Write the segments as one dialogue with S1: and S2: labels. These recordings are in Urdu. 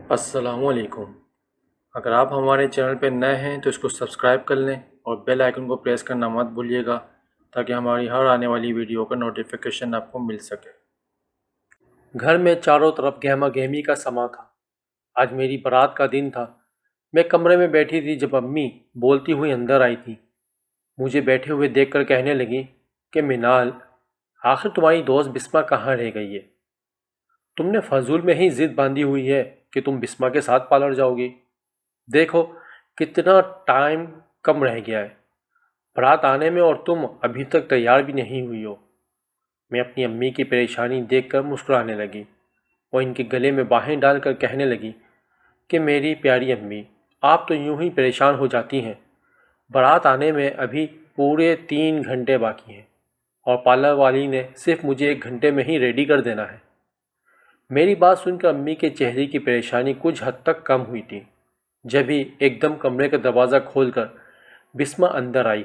S1: السلام علیکم۔ اگر آپ ہمارے چینل پہ نئے ہیں تو اس کو سبسکرائب کر لیں اور بیل آئیکن کو پریس کرنا مت بھولیے گا تاکہ ہماری ہر آنے والی ویڈیو کا نوٹیفیکیشن آپ کو مل سکے۔ گھر میں چاروں طرف گہما گہمی کا سما تھا۔ آج میری بارات کا دن تھا۔ میں کمرے میں بیٹھی تھی جب امی بولتی ہوئی اندر آئی تھی۔ مجھے بیٹھے ہوئے دیکھ کر کہنے لگی کہ منال، آخر تمہاری دوست بسمہ کہاں رہ گئی ہے؟ تم نے فضول میں ہی ضد باندھی ہوئی ہے کہ تم بسمہ کے ساتھ پارلر جاؤ گی۔ دیکھو کتنا ٹائم کم رہ گیا ہے بارات آنے میں اور تم ابھی تک تیار بھی نہیں ہوئی ہو۔ میں اپنی امی کی پریشانی دیکھ کر مسکرانے لگی اور ان کے گلے میں باہیں ڈال کر کہنے لگی کہ میری پیاری امی، آپ تو یوں ہی پریشان ہو جاتی ہیں۔ بارات آنے میں ابھی پورے 3 گھنٹے باقی ہیں اور پارلر والی نے صرف مجھے 1 گھنٹے میں ہی ریڈی کر دینا ہے۔ میری بات سن کر امی کے چہرے کی پریشانی کچھ حد تک کم ہوئی تھی، جبھی ایک دم کمرے کا دروازہ کھول کر بسمہ اندر آئی۔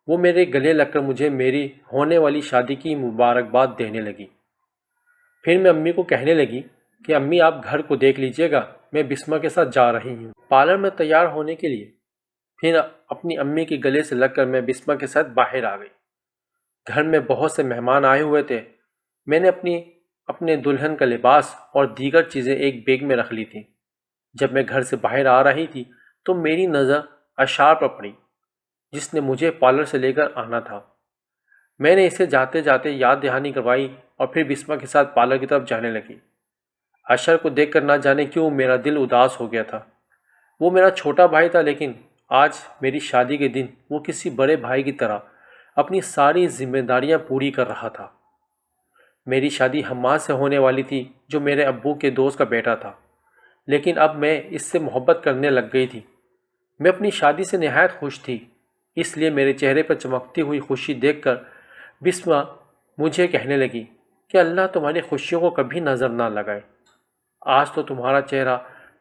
S1: وہ میرے گلے لگ کر مجھے میری ہونے والی شادی کی مبارکباد دینے لگی۔ پھر میں امی کو کہنے لگی کہ امی آپ گھر کو دیکھ لیجئے گا، میں بسمہ کے ساتھ جا رہی ہوں پارلر میں تیار ہونے کے لیے۔ پھر اپنی امی کے گلے سے لگ کر میں بسمہ کے ساتھ باہر آ گئی۔ گھر میں بہت سے مہمان آئے ہوئے تھے۔ میں نے اپنے دلہن کا لباس اور دیگر چیزیں ایک بیگ میں رکھ لی تھیں۔ جب میں گھر سے باہر آ رہی تھی تو میری نظر اشار پر پڑی جس نے مجھے پارلر سے لے کر آنا تھا۔ میں نے اسے جاتے جاتے یاد دہانی کروائی اور پھر بسمہ کے ساتھ پارلر کی طرف جانے لگی۔ اشر کو دیکھ کر نہ جانے کیوں میرا دل اداس ہو گیا تھا۔ وہ میرا چھوٹا بھائی تھا، لیکن آج میری شادی کے دن وہ کسی بڑے بھائی کی طرح اپنی ساری ذمہ داریاں پوری کر رہا تھا۔ میری شادی حماد سے ہونے والی تھی جو میرے ابو کے دوست کا بیٹا تھا، لیکن اب میں اس سے محبت کرنے لگ گئی تھی۔ میں اپنی شادی سے نہایت خوش تھی، اس لیے میرے چہرے پر چمکتی ہوئی خوشی دیکھ کر بسمہ مجھے کہنے لگی کہ اللہ تمہاری خوشیوں کو کبھی نظر نہ لگائے۔ آج تو تمہارا چہرہ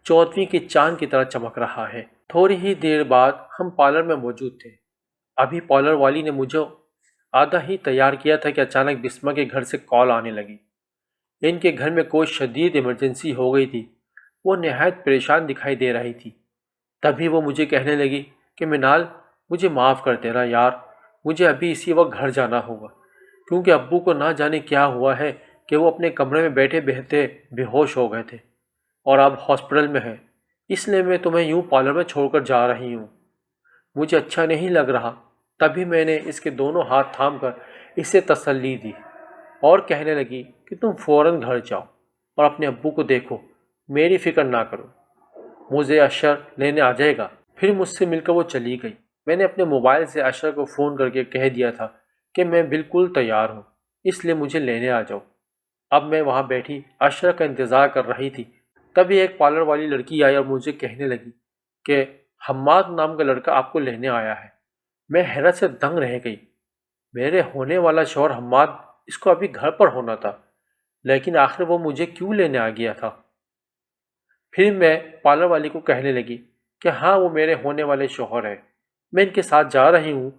S1: چودھویں کی چاند کی طرح چمک رہا ہے۔ تھوڑی ہی دیر بعد ہم پارلر میں موجود تھے۔ ابھی پارلر والی نے مجھے آدھا ہی تیار کیا تھا کہ اچانک بسمہ کے گھر سے کال آنے لگی۔ ان کے گھر میں کوئی شدید ایمرجنسی ہو گئی تھی۔ وہ نہایت پریشان دکھائی دے رہی تھی۔ تبھی وہ مجھے کہنے لگی کہ منال، مجھے معاف کر دینا یار، مجھے ابھی اسی وقت گھر جانا ہوگا، کیونکہ ابو کو نہ جانے کیا ہوا ہے کہ وہ اپنے کمرے میں بیٹھے بیٹھے بے ہوش ہو گئے تھے اور اب ہاسپٹل میں ہیں۔ اس لیے میں تمہیں یوں پارلر میں چھوڑ کر جا رہی ہوں۔ مجھے اچھا نہیں لگ رہا۔ تبھی میں نے اس کے دونوں ہاتھ تھام کر اسے تسلی دی اور کہنے لگی کہ تم فوراً گھر جاؤ اور اپنے ابو کو دیکھو، میری فکر نہ کرو، مجھے اشر لینے آ جائے گا۔ پھر مجھ سے مل کر وہ چلی گئی۔ میں نے اپنے موبائل سے اشر کو فون کر کے کہہ دیا تھا کہ میں بالکل تیار ہوں، اس لیے مجھے لینے آ جاؤ۔ اب میں وہاں بیٹھی اشر کا انتظار کر رہی تھی۔ تبھی ایک پارلر والی لڑکی آئی اور مجھے کہنے لگی کہ حماد نام کا لڑکا آپ کو لینے آیا ہے۔ میں حیرت سے دنگ رہ گئی۔ میرے ہونے والا شوہر حماد، اس کو ابھی گھر پر ہونا تھا، لیکن آخر وہ مجھے کیوں لینے آ گیا تھا؟ پھر میں پارلر والی کو کہنے لگی کہ ہاں، وہ میرے ہونے والے شوہر ہیں، میں ان کے ساتھ جا رہی ہوں۔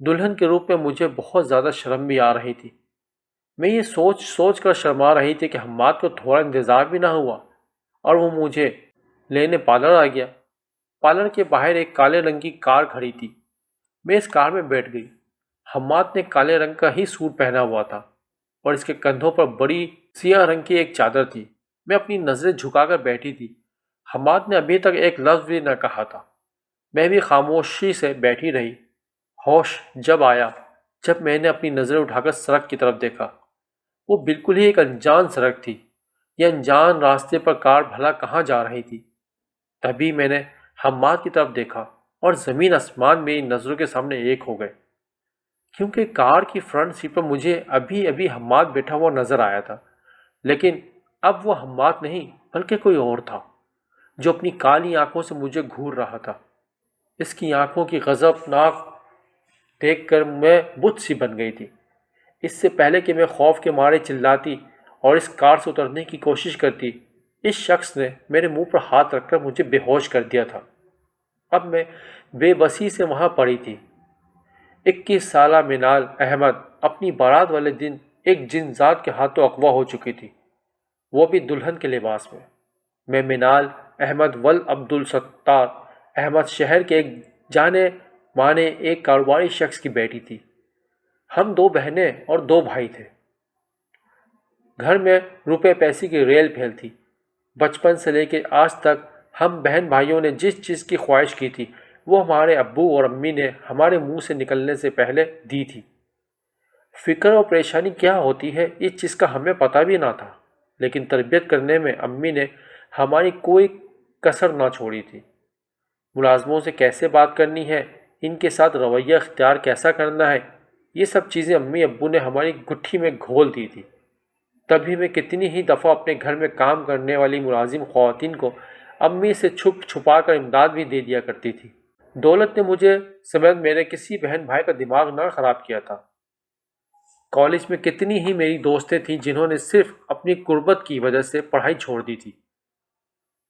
S1: دلہن کے روپ میں مجھے بہت زیادہ شرم بھی آ رہی تھی۔ میں یہ سوچ کر شرما رہی تھی کہ حماد کو تھوڑا انتظار بھی نہ ہوا اور وہ مجھے لینے پارلر آ گیا۔ پارلر کے باہر ایک کالے رنگ کی کار کھڑی تھی۔ میں اس کار میں بیٹھ گئی۔ حماد نے کالے رنگ کا ہی سوٹ پہنا ہوا تھا اور اس کے کندھوں پر بڑی سیاہ رنگ کی ایک چادر تھی۔ میں اپنی نظریں جھکا کر بیٹھی تھی۔ حماد نے ابھی تک ایک لفظ بھی نہ کہا تھا۔ میں بھی خاموشی سے بیٹھی رہی۔ ہوش جب آیا جب میں نے اپنی نظریں اٹھا کر سڑک کی طرف دیکھا۔ وہ بالکل ہی ایک انجان سڑک تھی۔ یہ انجان راستے پر کار بھلا کہاں جا رہی تھی؟ تبھی میں نے حماد کی طرف دیکھا اور زمین آسمان میری نظروں کے سامنے ایک ہو گئے، کیونکہ کار کی فرنٹ سیٹ پر مجھے ابھی حماد بیٹھا ہوا نظر آیا تھا، لیکن اب وہ حماد نہیں بلکہ کوئی اور تھا جو اپنی کالی آنکھوں سے مجھے گھور رہا تھا۔ اس کی آنکھوں کی غضبناک دیکھ کر میں بت سی بن گئی تھی۔ اس سے پہلے کہ میں خوف کے مارے چلاتی اور اس کار سے اترنے کی کوشش کرتی، اس شخص نے میرے منہ پر ہاتھ رکھ کر مجھے بے ہوش کر دیا تھا۔ اب میں بے بسی سے وہاں پڑی تھی۔ 21 سالہ منال احمد اپنی بارات والے دن ایک جن ذات کے ہاتھوں اغوا ہو چکی تھی، وہ بھی دلہن کے لباس میں۔ میں منال احمد ول عبد الستار احمد شہر کے ایک جانے مانے ایک کاروباری شخص کی بیٹی تھی۔ ہم 2 بہنیں اور 2 بھائی تھے۔ گھر میں روپے پیسے کی ریل پھیل تھی۔ بچپن سے لے کے آج تک ہم بہن بھائیوں نے جس چیز کی خواہش کی تھی وہ ہمارے ابو اور امی نے ہمارے منہ سے نکلنے سے پہلے دی تھی۔ فکر اور پریشانی کیا ہوتی ہے اس چیز کا ہمیں پتہ بھی نہ تھا، لیکن تربیت کرنے میں امی نے ہماری کوئی کسر نہ چھوڑی تھی۔ ملازموں سے کیسے بات کرنی ہے، ان کے ساتھ رویہ اختیار کیسا کرنا ہے، یہ سب چیزیں امی ابو نے ہماری گٹھی میں گھول دی تھی۔ تبھی میں کتنی ہی دفعہ اپنے گھر میں کام کرنے والی ملازم خواتین کو امی سے چھپ چھپا کر امداد بھی دے دیا کرتی تھی۔ دولت نے مجھے سمیت میرے کسی بہن بھائی کا دماغ نہ خراب کیا تھا۔ کالج میں کتنی ہی میری دوستیں تھیں جنہوں نے صرف اپنی غربت کی وجہ سے پڑھائی چھوڑ دی تھی،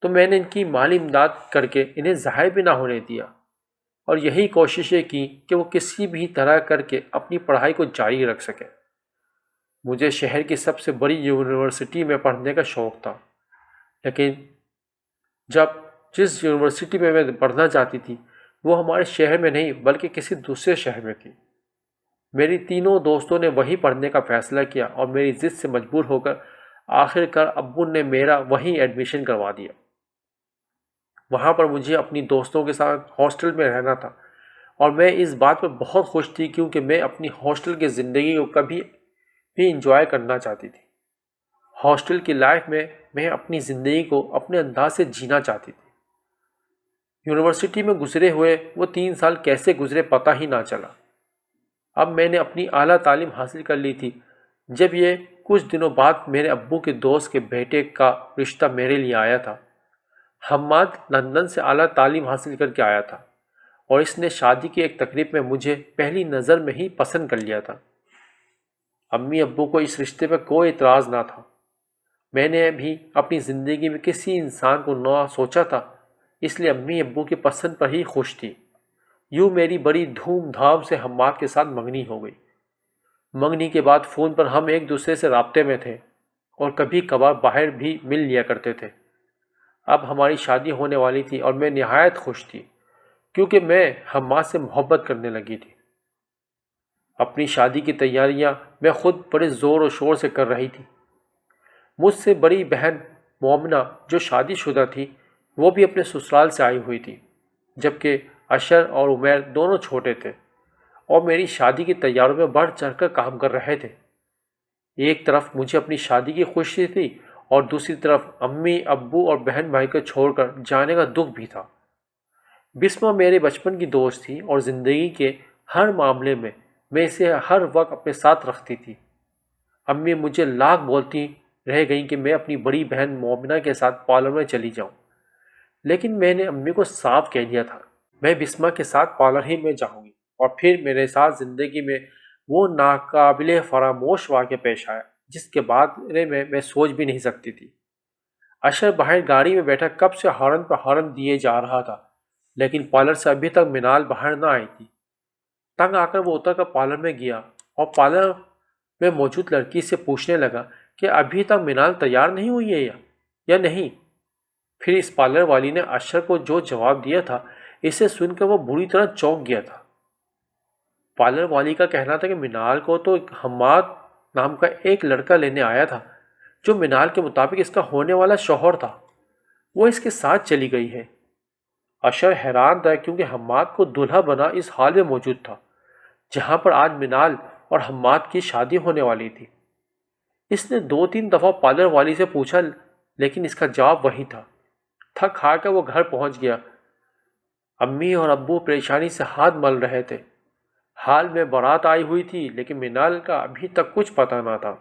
S1: تو میں نے ان کی مالی امداد کر کے انہیں ضائع بھی نہ ہونے دیا اور یہی کوششیں کی کہ وہ کسی بھی طرح کر کے اپنی پڑھائی کو جاری رکھ سکیں۔ مجھے شہر کی سب سے بڑی یونیورسٹی میں پڑھنے کا شوق تھا، لیکن جس یونیورسٹی میں پڑھنا چاہتی تھی وہ ہمارے شہر میں نہیں بلکہ کسی دوسرے شہر میں تھی۔ میری تینوں دوستوں نے وہیں پڑھنے کا فیصلہ کیا اور میری ضد سے مجبور ہو کر آخر کار ابو نے میرا وہیں ایڈمیشن کروا دیا۔ وہاں پر مجھے اپنی دوستوں کے ساتھ ہاسٹل میں رہنا تھا اور میں اس بات پر بہت خوش تھی کیونکہ میں اپنی ہاسٹل کی زندگی کو کبھی بھی انجوائے کرنا چاہتی تھی۔ ہاسٹل کی لائف میں میں اپنی زندگی کو اپنے انداز سے جینا چاہتی تھی۔ یونیورسٹی میں گزرے ہوئے وہ 3 سال کیسے گزرے پتہ ہی نہ چلا۔ اب میں نے اپنی اعلیٰ تعلیم حاصل کر لی تھی جب یہ کچھ دنوں بعد میرے ابو کے دوست کے بیٹے کا رشتہ میرے لیے آیا تھا۔ حماد لندن سے اعلیٰ تعلیم حاصل کر کے آیا تھا اور اس نے شادی کی ایک تقریب میں مجھے پہلی نظر میں ہی پسند کر لیا تھا۔ امی ابو کو اس رشتے پر کوئی اعتراض نہ تھا۔ میں نے بھی اپنی زندگی میں کسی انسان کو نہ سوچا تھا، اس لیے امی ابو کی پسند پر ہی خوش تھی۔ یوں میری بڑی دھوم دھام سے حماد کے ساتھ منگنی ہو گئی۔ منگنی کے بعد فون پر ہم ایک دوسرے سے رابطے میں تھے اور کبھی کبھار باہر بھی مل لیا کرتے تھے۔ اب ہماری شادی ہونے والی تھی اور میں نہایت خوش تھی کیونکہ میں حماد سے محبت کرنے لگی تھی۔ اپنی شادی کی تیاریاں میں خود بڑے زور و شور سے کر رہی تھی۔ مجھ سے بڑی بہن مومنہ جو شادی شدہ تھی وہ بھی اپنے سسرال سے آئی ہوئی تھی، جبکہ اشر اور عمیر دونوں چھوٹے تھے اور میری شادی کی تیاریوں میں بڑھ چڑھ کر کام کر رہے تھے۔ ایک طرف مجھے اپنی شادی کی خوشی تھی اور دوسری طرف امی ابو اور بہن بھائی کو چھوڑ کر جانے کا دکھ بھی تھا۔ بسمہ میرے بچپن کی دوست تھی اور زندگی کے ہر معاملے میں اسے ہر وقت اپنے ساتھ رکھتی تھی۔ امی مجھے لاکھ بولتی رہ گئیں کہ میں اپنی بڑی بہن مومنہ کے ساتھ پارلر میں چلی جاؤں، لیکن میں نے امی کو صاف کہہ دیا تھا میں بسمہ کے ساتھ پارلر ہی میں جاؤں گی، اور پھر میرے ساتھ زندگی میں وہ ناقابل فراموش واقعہ پیش آیا جس کے بارے میں میں سوچ بھی نہیں سکتی تھی۔ اشر باہر گاڑی میں بیٹھا کب سے ہارن پر ہارن دیے جا رہا تھا، لیکن پارلر سے ابھی تک منال باہر نہ آئی تھی۔ تنگ آ کر وہ اتر کر پارلر میں گیا اور پارلر میں موجود لڑکی سے پوچھنے لگا کہ ابھی تک منال تیار نہیں ہوئی ہے یا نہیں۔ پھر اس پارلر والی نے اشر کو جو جواب دیا تھا اسے سن کر وہ بری طرح چونک گیا تھا۔ پارلر والی کا کہنا تھا کہ منال کو تو حماد نام کا ایک لڑکا لینے آیا تھا جو منال کے مطابق اس کا ہونے والا شوہر تھا، وہ اس کے ساتھ چلی گئی ہے۔ اشر حیران تھا کیونکہ حماد کو دلہا بنا اس حال میں موجود تھا جہاں پر آج منال اور حماد کی شادی ہونے والی تھی۔ اس نے 2-3 دفعہ پارلر والی سے پوچھا لیکن اس کا جواب وہی تھا۔ تھک ہار کر وہ گھر پہنچ گیا۔ امی اور ابو پریشانی سے ہاتھ مل رہے تھے۔ حال میں بارات آئی ہوئی تھی لیکن منال کا ابھی تک کچھ پتہ نہ تھا۔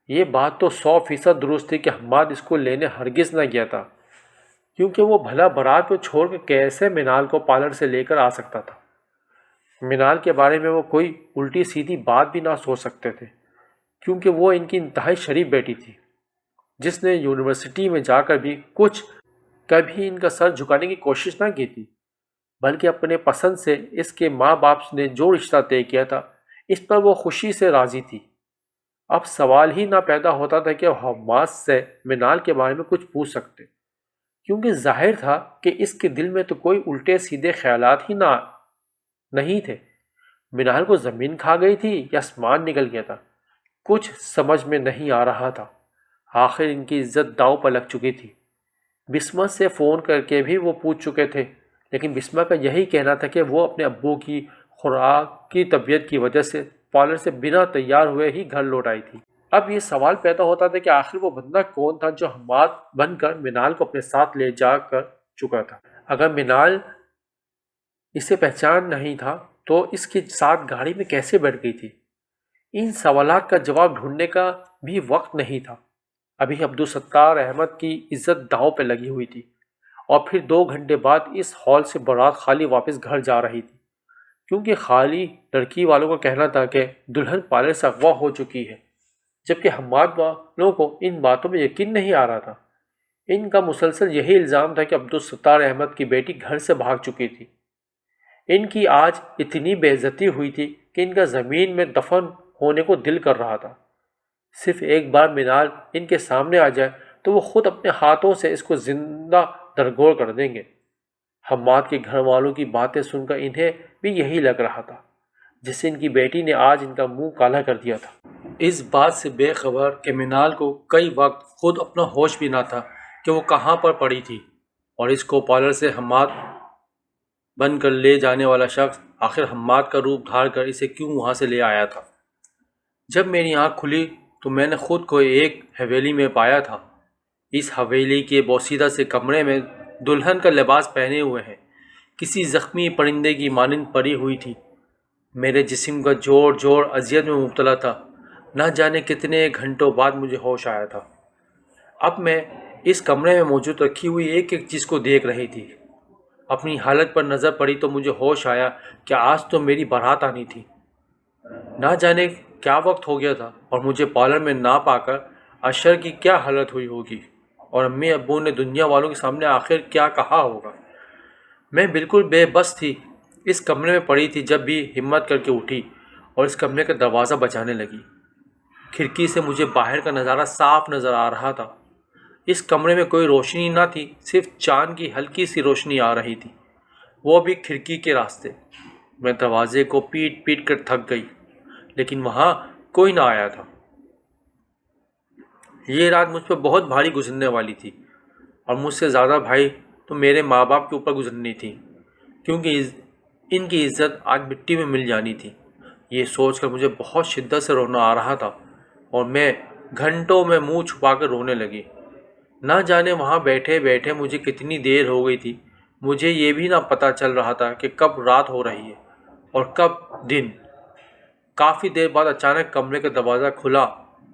S1: یہ بات تو 100% درست تھی کہ حماد اس کو لینے ہرگز نہ گیا تھا، کیونکہ وہ بھلا بارات کو چھوڑ کر کیسے منال کو پارلر سے لے کر آ سکتا تھا۔ منال کے بارے میں وہ کوئی الٹی سیدھی بات بھی نہ سوچ سکتے تھے کیونکہ وہ ان کی انتہائی شریف بیٹی تھی جس نے یونیورسٹی میں جا کر بھی کبھی ان کا سر جھکانے کی کوشش نہ کی تھی، بلکہ اپنے پسند سے اس کے ماں باپ نے جو رشتہ طے کیا تھا اس پر وہ خوشی سے راضی تھی۔
S2: اب سوال ہی نہ پیدا ہوتا تھا کہ وہ حماس سے منال کے بارے میں کچھ پوچھ سکتے، کیونکہ ظاہر تھا کہ اس کے دل میں تو کوئی الٹے سیدھے خیالات ہی نہیں تھے۔ منال کو زمین کھا گئی تھی یا آسمان نکل گیا تھا، کچھ سمجھ میں نہیں آ رہا تھا۔ آخر ان کی عزت داؤ پر لگ چکی تھی۔ بسمہ سے فون کر کے بھی وہ پوچھ چکے تھے، لیکن بسمہ کا یہی کہنا تھا کہ وہ اپنے ابو کی خوراک کی طبیعت کی وجہ سے پارلر سے بنا تیار ہوئے ہی گھر لوٹ آئی تھی۔ اب یہ سوال پیدا ہوتا تھا کہ آخر وہ بندہ کون تھا جو حماد بن کر منال کو اپنے ساتھ لے جا کر چکا تھا۔ اگر منال اسے پہچان نہیں تھا تو اس کے ساتھ گاڑی میں کیسے بیٹھ گئی تھی؟ ان سوالات کا جواب ڈھونڈنے کا بھی وقت نہیں تھا۔ ابھی عبدالستار احمد کی عزت داؤ پہ لگی ہوئی تھی، اور پھر 2 گھنٹے بعد اس ہال سے بارات خالی واپس گھر جا رہی تھی، کیونکہ خالی لڑکی والوں کا کہنا تھا کہ دلہن پارلر سے اغوا ہو چکی ہے، جبکہ حماد والوں کو ان باتوں میں یقین نہیں آ رہا تھا۔ ان کا مسلسل یہی الزام تھا کہ عبدالستار احمد کی بیٹی گھر سے بھاگ چکی تھی۔ ان کی آج اتنی بے عزتی ہوئی تھی کہ ان کا زمین میں دفن ہونے کو دل کر رہا تھا۔ صرف ایک بار منال ان کے سامنے آ جائے تو وہ خود اپنے ہاتھوں سے اس کو زندہ درگور کر دیں گے۔ حماد کے گھر والوں کی باتیں سن کر انہیں بھی یہی لگ رہا تھا، جس سے ان کی بیٹی نے آج ان کا منہ کالا کر دیا تھا۔
S1: اس بات سے بے خبر کہ منال کو کئی وقت خود اپنا ہوش بھی نہ تھا کہ وہ کہاں پر پڑی تھی، اور اس کو پارلر سے حماد بن کر لے جانے والا شخص آخر حماد کا روپ دھار کر اسے کیوں وہاں سے لے آیا تھا۔ جب میری آنکھ کھلی تو میں نے خود کو ایک حویلی میں پایا تھا۔ اس حویلی کے بوسیدہ سے کمرے میں دلہن کا لباس پہنے ہوئے ہیں کسی زخمی پرندے کی مانند پڑی ہوئی تھی۔ میرے جسم کا جوڑ اذیت میں مبتلا تھا۔ نہ جانے کتنے گھنٹوں بعد مجھے ہوش آیا تھا۔ اب میں اس کمرے میں موجود رکھی ہوئی ایک ایک چیز کو دیکھ رہی تھی۔ اپنی حالت پر نظر پڑی تو مجھے ہوش آیا کہ آج تو میری بارات آنی تھی۔ نہ جانے کیا وقت ہو گیا تھا اور مجھے پارلر میں نہ پا کر اشر کی کیا حالت ہوئی ہوگی، اور امی ابو نے دنیا والوں کے سامنے آخر کیا کہا ہوگا۔ میں بالکل بے بس تھی، اس کمرے میں پڑی تھی جب بھی ہمت کر کے اٹھی اور اس کمرے کا دروازہ بجانے لگی۔ کھڑکی سے مجھے باہر کا نظارہ صاف نظر آ رہا تھا۔ اس کمرے میں کوئی روشنی نہ تھی، صرف چاند کی ہلکی سی روشنی آ رہی تھی، وہ بھی کھڑکی کے راستے۔ میں دروازے کو پیٹ پیٹ کر تھک گئی، لیکن وہاں کوئی نہ آیا تھا۔ یہ رات مجھ پر بہت بھاری گزرنے والی تھی، اور مجھ سے زیادہ بھائی تو میرے ماں باپ کے اوپر گزرنی تھی، کیونکہ ان کی عزت آج مٹی میں مل جانی تھی۔ یہ سوچ کر مجھے بہت شدت سے رونا آ رہا تھا، اور میں گھنٹوں میں منہ چھپا کر رونے لگی۔ نہ جانے وہاں بیٹھے بیٹھے مجھے کتنی دیر ہو گئی تھی۔ مجھے یہ بھی نہ پتہ چل رہا تھا کہ کب رات ہو رہی ہے اور کب دن۔ کافی دیر بعد اچانک کمرے کا دروازہ کھلا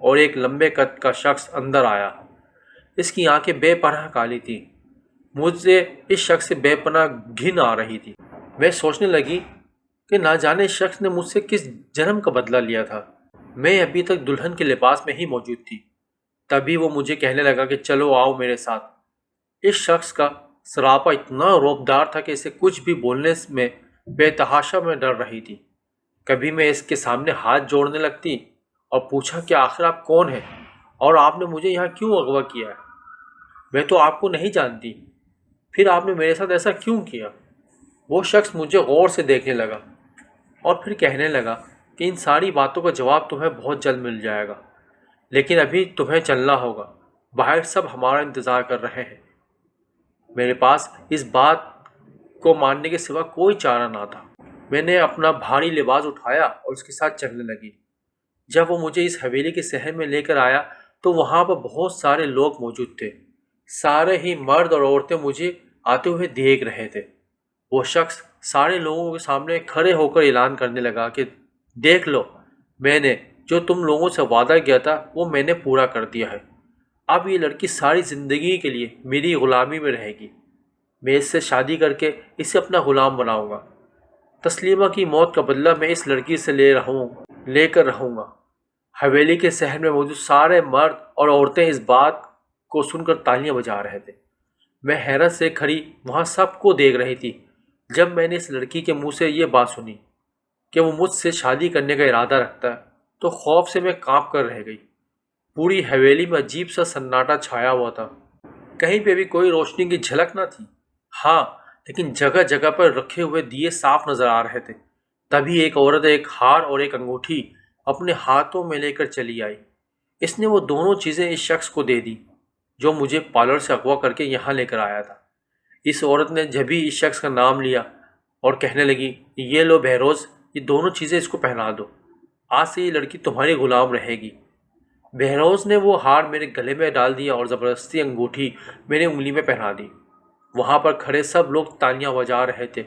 S1: اور ایک لمبے قد کا شخص اندر آیا۔ اس کی آنکھیں بے پناہ کالی تھیں۔ مجھے اس شخص سے بے پناہ گھن آ رہی تھی۔ میں سوچنے لگی کہ نہ جانے اس شخص نے مجھ سے کس جرم کا بدلہ لیا تھا۔ میں ابھی تک دلہن کے لباس میں ہی موجود تھی۔ تبھی وہ مجھے کہنے لگا کہ چلو آؤ میرے ساتھ۔ اس شخص کا سراپا اتنا رعبدار تھا کہ اسے کچھ بھی بولنے میں بے تحاشا میں ڈر رہی تھی۔ کبھی میں اس کے سامنے ہاتھ جوڑنے لگتی اور پوچھا کہ آخر آپ کون ہیں اور آپ نے مجھے یہاں کیوں اغوا کیا ہے؟ میں تو آپ کو نہیں جانتی، پھر آپ نے میرے ساتھ ایسا کیوں کیا؟ وہ شخص مجھے غور سے دیکھنے لگا اور پھر کہنے لگا کہ ان ساری باتوں کا جواب تمہیں بہت جلد مل جائے گا، لیکن ابھی تمہیں چلنا ہوگا، باہر سب ہمارا انتظار کر رہے ہیں۔ میرے پاس اس بات کو ماننے کے سوا کوئی چارہ نہ تھا۔ میں نے اپنا بھاری لباس اٹھایا اور اس کے ساتھ چلنے لگی۔ جب وہ مجھے اس حویلی کے شہر میں لے کر آیا تو وہاں پر بہت سارے لوگ موجود تھے۔ سارے ہی مرد اور عورتیں مجھے آتے ہوئے دیکھ رہے تھے۔ وہ شخص سارے لوگوں کے سامنے کھڑے ہو کر اعلان کرنے لگا کہ دیکھ لو، میں نے جو تم لوگوں سے وعدہ کیا تھا وہ میں نے پورا کر دیا ہے۔ اب یہ لڑکی ساری زندگی کے لیے میری غلامی میں رہے گی۔ میں اس سے شادی کر کے اسے اپنا غلام بناؤں گا۔ تسلیمہ کی موت کا بدلہ میں اس لڑکی سے لے کر رہوں گا۔ حویلی کے شہر میں موجود سارے مرد اور عورتیں اس بات کو سن کر تالیاں بجا رہے تھے۔ میں حیرت سے کھڑی وہاں سب کو دیکھ رہی تھی جب میں نے اس لڑکی کے منہ سے یہ بات سنی کہ وہ مجھ سے شادی کرنے کا ارادہ رکھتا ہے
S2: تو خوف سے میں کانپ کر رہ گئی۔ پوری حویلی میں عجیب سا سناٹا چھایا ہوا تھا، کہیں پہ بھی کوئی روشنی کی جھلک نہ تھی۔ ہاں، لیکن جگہ جگہ پر رکھے ہوئے دیے صاف نظر آ رہے تھے۔ تبھی ایک عورت ایک ہار اور ایک انگوٹھی اپنے ہاتھوں میں لے کر چلی آئی۔ اس نے وہ دونوں چیزیں اس شخص کو دے دی جو مجھے پارلر سے اغوا کر کے یہاں لے کر آیا تھا۔ اس عورت نے جبھی اس شخص کا نام لیا اور کہنے لگی، یہ لو بہروز، یہ دونوں چیزیں اس کو پہنا دو، آج سے یہ لڑکی تمہاری غلام رہے گی۔ بہروز نے وہ ہار میرے گلے میں ڈال دیا اور زبردستی انگوٹھی میرے انگلی میں پہنا دی۔ وہاں پر کھڑے سب لوگ تالیاں بجا رہے تھے۔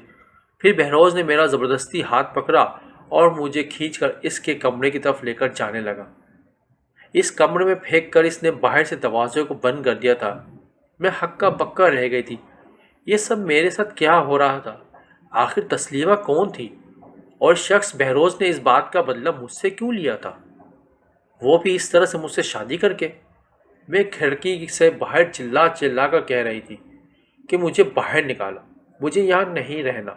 S2: پھر بہروز نے میرا زبردستی ہاتھ پکڑا اور مجھے کھینچ کر اس کے کمرے کی طرف لے کر جانے لگا۔ اس کمرے میں پھینک کر اس نے باہر سے دروازے کو بند کر دیا تھا۔ میں ہکا بکا رہ گئی تھی۔ یہ سب میرے ساتھ کیا ہو رہا تھا؟ آخر تسلیمہ کون تھی؟ اور شخص بہروز نے اس بات کا بدلہ مجھ سے کیوں لیا تھا؟ وہ بھی اس طرح سے مجھ سے شادی کر کے؟ میں کھڑکی سے باہر چلا چلا کر کہہ رہی تھی کہ مجھے باہر نکالا، مجھے یہاں نہیں رہنا۔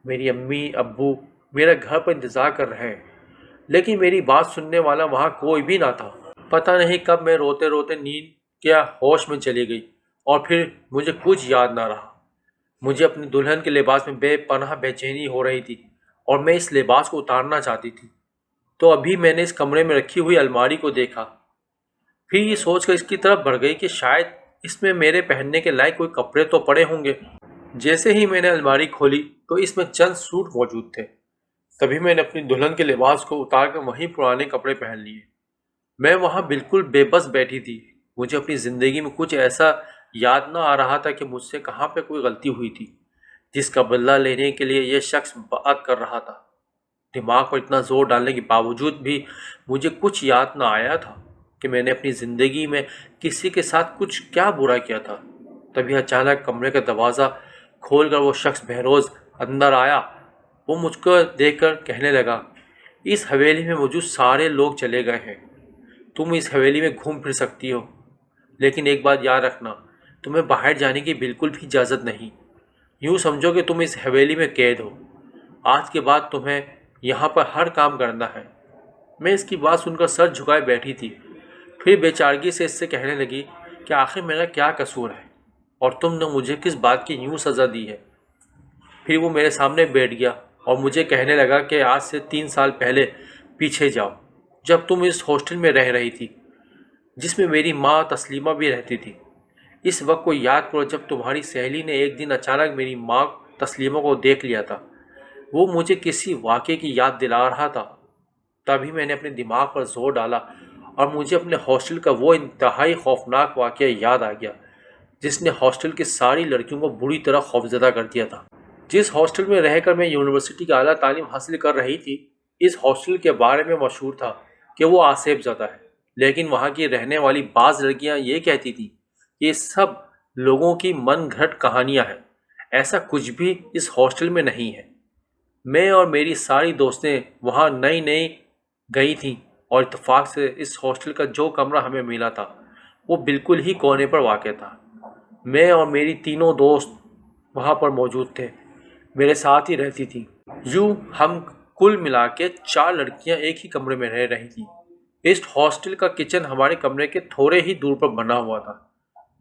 S2: میری امی ابو میرا گھر پر انتظار کر رہے ہیں، لیکن میری بات سننے والا وہاں کوئی بھی نہ تھا۔ پتہ نہیں کب میں روتے روتے نیند کیا ہوش میں چلی گئی اور پھر مجھے کچھ یاد نہ رہا۔ مجھے اپنی دلہن کے لباس میں بے پناہ بے چینی ہو رہی تھی اور میں اس لباس کو اتارنا چاہتی تھی۔ تو ابھی میں نے اس کمرے میں رکھی ہوئی الماری کو دیکھا، پھر یہ سوچ کر اس کی طرف بڑھ گئی کہ شاید اس میں میرے پہننے کے لائق کوئی کپڑے تو پڑے ہوں گے۔ جیسے ہی میں نے الماری کھولی تو اس میں چند سوٹ موجود تھے۔ تبھی میں نے اپنی دلہن کے لباس کو اتار کر وہیں پرانے کپڑے پہن لیے۔ میں وہاں بالکل بے بس بیٹھی تھی۔ مجھے اپنی زندگی میں کچھ ایسا یاد نہ آ رہا تھا کہ مجھ سے کہاں پہ کوئی غلطی ہوئی تھی جس کا بدلہ لینے کے لیے یہ شخص بات کر رہا تھا۔ دماغ پر اتنا زور ڈالنے کے باوجود بھی مجھے کچھ یاد نہ آیا تھا کہ میں نے اپنی زندگی میں کسی کے ساتھ کچھ کیا برا کیا تھا۔ تبھی اچانک کمرے کا دروازہ کھول کر وہ شخص بہروز اندر آیا۔ وہ مجھ کو دیکھ کر کہنے لگا، اس حویلی میں موجود سارے لوگ چلے گئے ہیں، تم اس حویلی میں گھوم پھر سکتی ہو، لیکن ایک بات یاد رکھنا، تمہیں باہر جانے کی بالکل بھی اجازت نہیں۔ یوں سمجھو کہ تم اس حویلی میں قید ہو۔ آج کے بعد تمہیں یہاں پر ہر کام کرنا ہے۔ میں اس کی بات سن کر سر جھکائے بیٹھی تھی، پھر بے چارگی سے اس سے کہنے لگی کہ آخر میرا کیا قصور ہے اور تم نے مجھے کس بات کی یوں سزا دی ہے؟ پھر وہ میرے سامنے بیٹھ گیا اور مجھے کہنے لگا کہ آج سے 3 سال پہلے پیچھے جاؤ، جب تم اس ہاسٹل میں رہ رہی تھی جس میں میری ماں تسلیمہ بھی رہتی تھی۔ اس وقت کو یاد کرو جب تمہاری سہیلی نے ایک دن اچانک میری ماں تسلیمہ کو دیکھ لیا تھا۔ وہ مجھے کسی واقعے کی یاد دلا رہا تھا۔ تبھی میں نے اپنے دماغ پر زور ڈالا اور مجھے اپنے ہاسٹل کا وہ انتہائی خوفناک واقعہ یاد آ گیا جس نے ہاسٹل کی ساری لڑکیوں کو بری طرح خوفزدہ کر دیا تھا۔ جس ہاسٹل میں رہ کر میں یونیورسٹی کی اعلیٰ تعلیم حاصل کر رہی تھی، اس ہاسٹل کے بارے میں مشہور تھا کہ وہ آسیب زدہ ہے، لیکن وہاں کی رہنے والی بعض لڑکیاں یہ کہتی تھیں کہ یہ سب لوگوں کی من گھڑت کہانیاں ہیں، ایسا کچھ بھی اس ہاسٹل میں نہیں ہے۔ میں اور میری ساری دوستیں وہاں نئی نئی گئی تھیں اور اتفاق سے اس ہاسٹل کا جو کمرہ ہمیں ملا تھا وہ بالکل ہی کونے پر واقع تھا۔ میں اور میری تینوں دوست وہاں پر موجود تھے، میرے ساتھ ہی رہتی تھیں۔ یوں ہم کل ملا کے 4 لڑکیاں ایک ہی کمرے میں رہ رہی تھیں۔ اس ہاسٹل کا کچن ہمارے کمرے کے تھوڑے ہی دور پر بنا ہوا تھا۔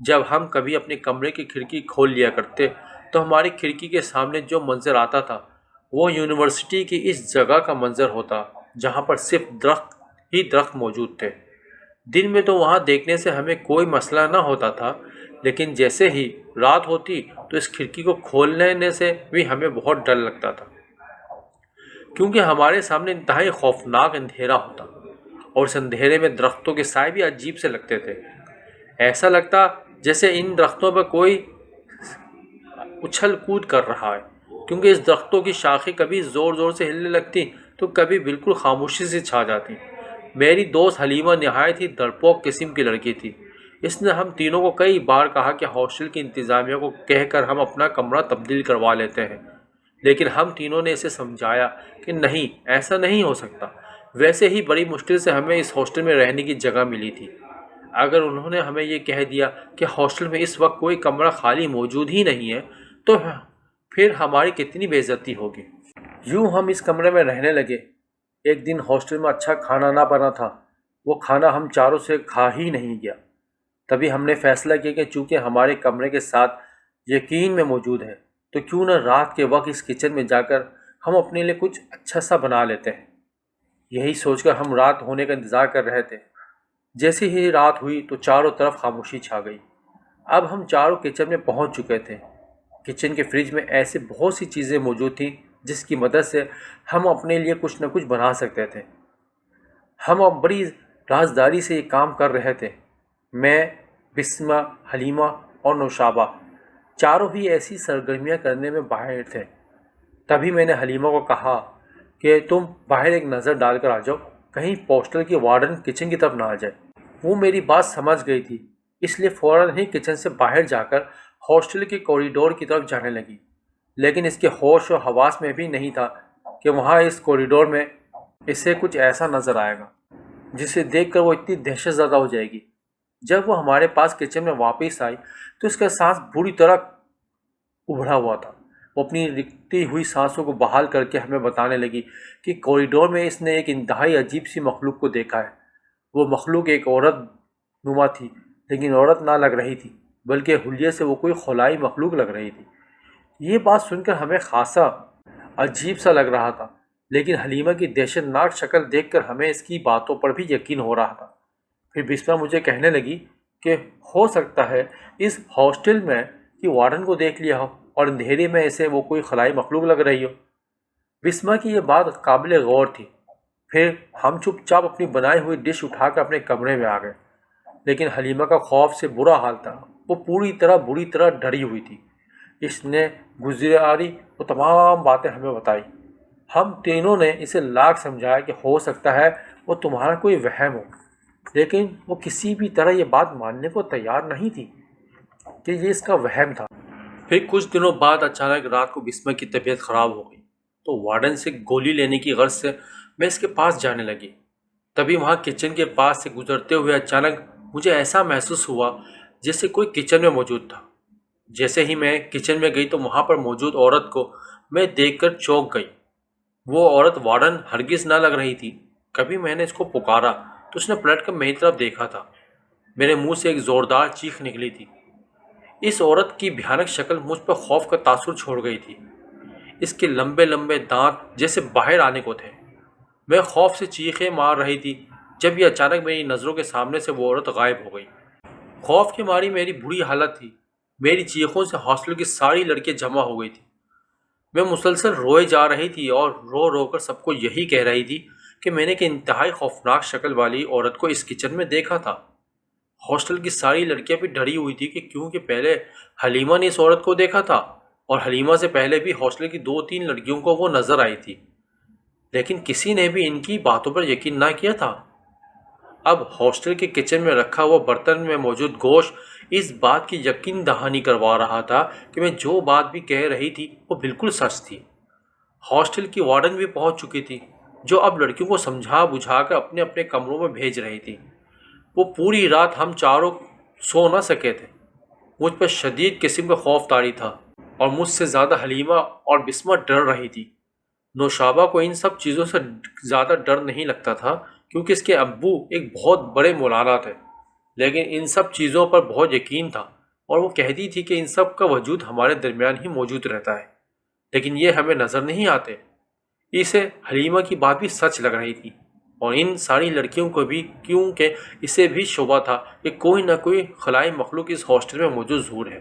S2: جب ہم کبھی اپنے کمرے کی کھڑکی کھول لیا کرتے تو ہماری کھڑکی کے سامنے جو منظر آتا تھا وہ یونیورسٹی کی اس جگہ کا منظر ہوتا جہاں پر صرف درخت ہی درخت موجود تھے۔ دن میں تو وہاں دیکھنے سے ہمیں کوئی مسئلہ نہ ہوتا تھا، لیکن جیسے ہی رات ہوتی تو اس کھڑکی کو کھولنے سے بھی ہمیں بہت ڈر لگتا تھا، کیونکہ ہمارے سامنے انتہائی خوفناک اندھیرا ہوتا اور اس اندھیرے میں درختوں کے سائے بھی عجیب سے لگتے تھے۔ ایسا لگتا جیسے ان درختوں پر کوئی اچھل کود کر رہا ہے، کیونکہ اس درختوں کی شاخیں کبھی زور زور سے ہلنے لگتی تو کبھی بالکل خاموشی سے چھا جاتی۔ میری دوست حلیمہ نہایت ہی ڈرپوک قسم کی لڑکی تھی۔ اس نے ہم تینوں کو کئی بار کہا کہ ہاسٹل کی انتظامیہ کو کہہ کر ہم اپنا کمرہ تبدیل کروا لیتے ہیں، لیکن ہم تینوں نے اسے سمجھایا کہ نہیں، ایسا نہیں ہو سکتا۔ ویسے ہی بڑی مشکل سے ہمیں اس ہاسٹل میں رہنے کی جگہ ملی تھی۔ اگر انہوں نے ہمیں یہ کہہ دیا کہ ہاسٹل میں اس وقت کوئی کمرہ خالی موجود ہی نہیں ہے تو پھر ہماری کتنی بے عزتی ہوگی۔ یوں ہم اس کمرے میں رہنے لگے۔ ایک دن ہاسٹل میں اچھا کھانا نہ بنا تھا، وہ کھانا ہم چاروں سے کھا ہی نہیں گیا۔ تبھی ہم نے فیصلہ کیا کہ چونکہ ہمارے کمرے کے ساتھ یقین میں موجود ہے تو کیوں نہ رات کے وقت اس کچن میں جا کر ہم اپنے لیے کچھ اچھا سا بنا لیتے ہیں۔ یہی سوچ کر ہم رات ہونے کا انتظار کر رہے تھے۔ جیسے ہی رات ہوئی تو چاروں طرف خاموشی چھا گئی۔ اب ہم چاروں کچن میں پہنچ چکے تھے۔ کچن کے فریج میں ایسے بہت سی چیزیں موجود تھیں جس کی مدد سے ہم اپنے لیے کچھ نہ کچھ بنا سکتے تھے۔ ہم اب بڑی رازداری سے یہ کام کر رہے تھے۔ میں، بسمہ، حلیمہ اور نوشابہ چاروں ہی ایسی سرگرمیاں کرنے میں باہر تھے۔ تبھی میں نے حلیمہ کو کہا کہ تم باہر ایک نظر ڈال کر آ جاؤ، کہیں پوسٹل کی وارڈن کچن کی طرف نہ آ جائے۔ وہ میری بات سمجھ گئی تھی، اس لیے فوراً ہی کچن سے باہر جا کر ہاسٹل کے کوریڈور کی طرف جانے لگی، لیکن اس کے ہوش و حواس میں بھی نہیں تھا کہ وہاں اس کوریڈور میں اسے کچھ ایسا نظر آئے گا جسے دیکھ کر وہ اتنی دہشت زدہ ہو جائے گی۔ جب وہ ہمارے پاس کچن میں واپس آئی تو اس کا سانس بری طرح ابھرا ہوا تھا۔ وہ اپنی رکتی ہوئی سانسوں کو بحال کر کے ہمیں بتانے لگی کہ کوریڈور میں اس نے ایک انتہائی عجیب سی مخلوق کو دیکھا ہے۔ وہ مخلوق ایک عورت نما تھی، لیکن عورت نہ لگ رہی تھی، بلکہ حلیے سے وہ کوئی خلائی مخلوق لگ رہی تھی۔ یہ بات سن کر ہمیں خاصا عجیب سا لگ رہا تھا، لیکن حلیمہ کی دہشت ناک شکل دیکھ کر ہمیں اس کی باتوں پر بھی یقین ہو رہا تھا۔ پھر بسمہ مجھے کہنے لگی کہ ہو سکتا ہے اس ہاسٹل میں کی وارڈن کو دیکھ لیا ہو اور اندھیرے میں اسے وہ کوئی خلائی مخلوق لگ رہی ہو۔ بسمہ کی یہ بات قابل غور تھی۔ پھر ہم چپ چاپ اپنی بنائی ہوئی ڈش اٹھا کر اپنے کمرے میں آ گئے، لیکن حلیمہ کا خوف سے برا حال تھا۔ وہ بری طرح ڈری ہوئی تھی۔ اس نے گزاری وہ تمام باتیں ہمیں بتائی۔ ہم تینوں نے اسے لاکھ سمجھایا کہ ہو سکتا ہے وہ تمہارا کوئی وہم ہو، لیکن وہ کسی بھی طرح یہ بات ماننے کو تیار نہیں تھی کہ یہ اس کا وہم تھا۔ پھر کچھ دنوں بعد اچانک رات کو بسمہ کی طبیعت خراب ہو گئی تو وارڈن سے گولی لینے کی غرض سے میں اس کے پاس جانے لگی۔ تبھی وہاں کچن کے پاس سے گزرتے ہوئے اچانک مجھے ایسا محسوس ہوا جیسے کوئی کچن میں موجود تھا۔ جیسے ہی میں کچن میں گئی تو وہاں پر موجود عورت کو میں دیکھ کر چونک گئی۔ وہ عورت وارڈن ہرگز نہ لگ رہی تھی۔ کبھی میں نے اس کو پکارا تو اس نے پلٹ کر میری طرف دیکھا تھا۔ میرے منہ سے ایک زوردار چیخ نکلی تھی۔ اس عورت کی بھیانک شکل مجھ پر خوف کا تاثر چھوڑ گئی تھی۔ اس کے لمبے لمبے دانت جیسے باہر آنے کو تھے۔ میں خوف سے چیخیں مار رہی تھی جب یہ اچانک میری نظروں کے سامنے سے وہ عورت غائب ہو گئی۔ خوف کی ماری میری بری حالت تھی۔ میری چیخوں سے ہاسٹل کی ساری لڑکیاں جمع ہو گئی تھی۔ میں مسلسل روئے جا رہی تھی اور رو رو کر سب کو یہی کہہ رہی تھی کہ میں نے ایک انتہائی خوفناک شکل والی عورت کو اس کچن میں دیکھا تھا۔ ہاسٹل کی ساری لڑکیاں بھی ڈری ہوئی تھی کہ کیونکہ پہلے حلیمہ نے اس عورت کو دیکھا تھا اور حلیمہ سے پہلے بھی ہاسٹل کی 2-3 لڑکیوں کو وہ نظر آئی تھی، لیکن کسی نے بھی ان کی باتوں پر یقین نہ کیا تھا۔ اب ہاسٹل کے کچن میں رکھا ہوا برتن میں موجود گوشت اس بات کی یقین دہانی کروا رہا تھا کہ میں جو بات بھی کہہ رہی تھی وہ بالکل سچ تھی۔ ہاسٹل کی وارڈن بھی پہنچ چکی تھی، جو اب لڑکیوں کو سمجھا بجھا کر اپنے اپنے کمروں میں بھیج رہی تھی۔ وہ پوری رات ہم چاروں سو نہ سکے تھے۔ مجھ پر شدید قسم کا خوف طاری تھا اور مجھ سے زیادہ حلیمہ اور بسمہ ڈر رہی تھی۔ نوشابہ کو ان سب چیزوں سے زیادہ ڈر نہیں لگتا تھا کیونکہ اس کے ابو ایک بہت بڑے مولانا تھے، لیکن ان سب چیزوں پر بہت یقین تھا اور وہ کہتی تھی کہ ان سب کا وجود ہمارے درمیان ہی موجود رہتا ہے، لیکن یہ ہمیں نظر نہیں آتے۔ اسے حلیمہ کی بات بھی سچ لگ رہی تھی اور ان ساری لڑکیوں کو بھی، کیونکہ اسے بھی شبہ تھا کہ کوئی نہ کوئی خلائی مخلوق اس ہاسٹل میں موجود ضرور ہے۔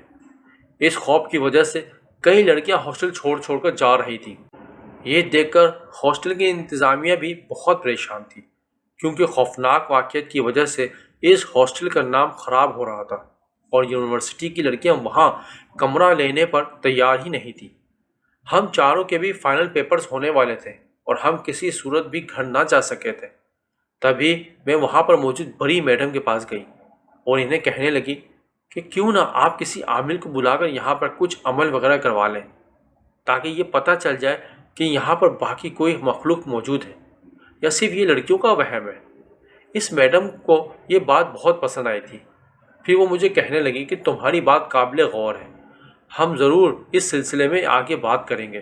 S2: اس خوف کی وجہ سے کئی لڑکیاں ہاسٹل چھوڑ کر جا رہی تھیں۔ یہ دیکھ کر ہاسٹل کی انتظامیہ بھی بہت پریشان تھی، کیونکہ خوفناک واقعات کی وجہ سے اس ہاسٹل کا نام خراب ہو رہا تھا اور یونیورسٹی کی لڑکیاں وہاں کمرہ لینے پر تیار ہی نہیں تھیں۔ ہم چاروں کے بھی فائنل پیپرز ہونے والے تھے اور ہم کسی صورت بھی گھر نہ جا سکے تھے۔ تبھی میں وہاں پر موجود بڑی میڈم کے پاس گئی اور انہیں کہنے لگی کہ کیوں نہ آپ کسی عامل کو بلا کر یہاں پر کچھ عمل وغیرہ کروا لیں، تاکہ یہ پتہ چل جائے کہ یہاں پر باقی کوئی مخلوق موجود ہے یا صرف یہ لڑکیوں کا وہم ہے۔ اس میڈم کو یہ بات بہت پسند آئی تھی۔ پھر وہ مجھے کہنے لگی کہ تمہاری بات قابل غور ہے، ہم ضرور اس سلسلے میں آگے بات کریں گے۔